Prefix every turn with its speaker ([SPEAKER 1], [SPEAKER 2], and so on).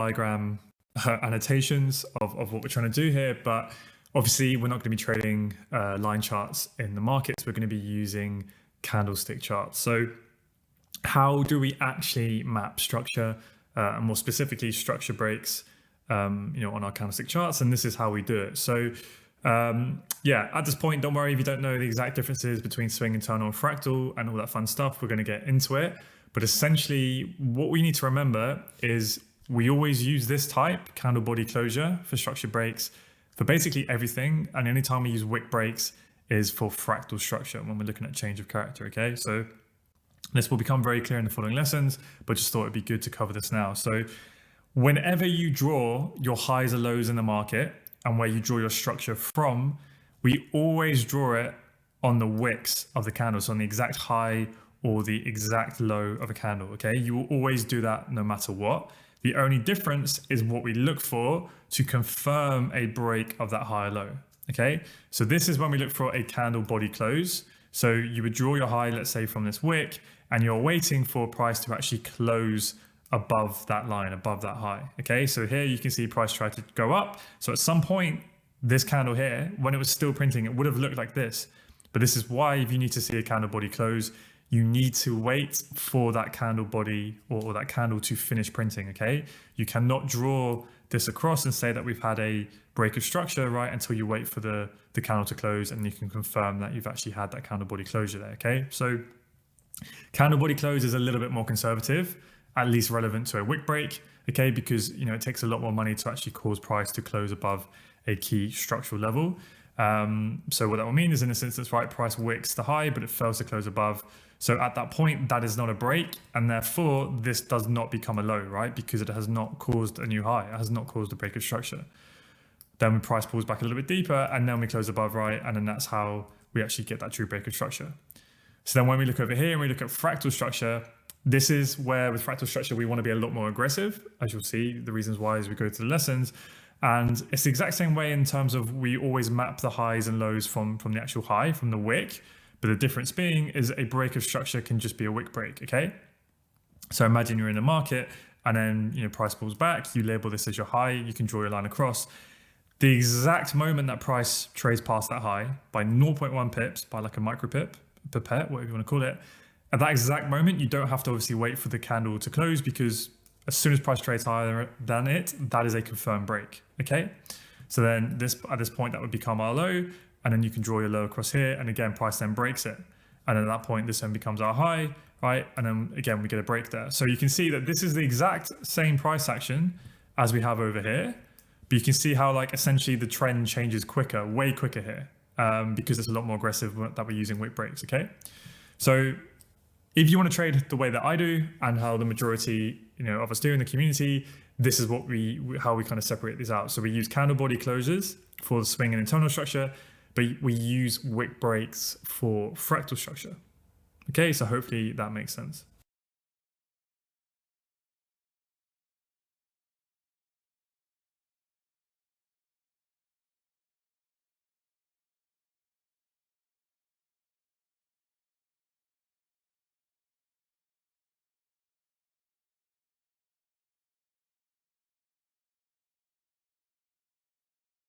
[SPEAKER 1] diagram annotations of what we're trying to do here, but obviously we're not going to be trading line charts in the markets. We're going to be using candlestick charts. So how do we actually map structure and more specifically structure breaks on our candlestick charts? And this is how we do it. So at this point, don't worry if you don't know the exact differences between swing, internal, and fractal and all that fun stuff. We're going to get into it. But essentially, what we need to remember is we always use this type, candle body closure, for structure breaks for basically everything. And anytime we use wick breaks is for fractal structure when we're looking at change of character, okay? So this will become very clear in the following lessons, but just thought it'd be good to cover this now. So whenever you draw your highs and lows in the market and where you draw your structure from, we always draw it on the wicks of the candle, so on the exact high or the exact low of a candle, okay? You will always do that no matter what. The only difference is what we look for to confirm a break of that high or low, okay? So this is when we look for a candle body close. So you would draw your high, let's say from this wick, and you're waiting for price to actually close above that line, above that high, okay? So here you can see price try to go up. So at some point, this candle here, when it was still printing, it would have looked like this. But this is why if you need to see a candle body close, you need to wait for that candle body or that candle to finish printing, okay? You cannot draw this across and say that we've had a break of structure, right, until you wait for the candle to close and you can confirm that you've actually had that candle body closure there, okay? So candle body close is a little bit more conservative, at least relevant to a wick break, okay? Because, it takes a lot more money to actually cause price to close above a key structural level. So what that will mean is in this instance, right, price wicks the high, but it fails to close above. So at that point, that is not a break. And therefore this does not become a low, right? Because it has not caused a new high. It has not caused a break of structure. Then the price pulls back a little bit deeper and then we close above, right? And then that's how we actually get that true break of structure. So then when we look over here and we look at fractal structure, this is where with fractal structure, we want to be a lot more aggressive, as you'll see the reasons why as we go through the lessons. And it's the exact same way in terms of we always map the highs and lows from the actual high, from the wick. But the difference being is a break of structure can just be a wick break, okay? So imagine you're in the market and then price pulls back, you label this as your high, you can draw your line across. The exact moment that price trades past that high by 0.1 pips, by like a micro pip, pipette, whatever you want to call it, at that exact moment, you don't have to obviously wait for the candle to close because as soon as price trades higher than it, that is a confirmed break, okay? So then at this point, that would become our low, and then you can draw your low across here, and again, price then breaks it. And at that point, this then becomes our high, right? And then again, we get a break there. So you can see that this is the exact same price action as we have over here, but you can see how like essentially the trend changes quicker, way quicker here, because it's a lot more aggressive that we're using wick breaks, okay? So if you want to trade the way that I do and how the majority of us do in the community, this is how we kind of separate these out. So we use candle body closures for the swing and internal structure, but we use wick breaks for fractal structure. Okay, so hopefully that makes sense.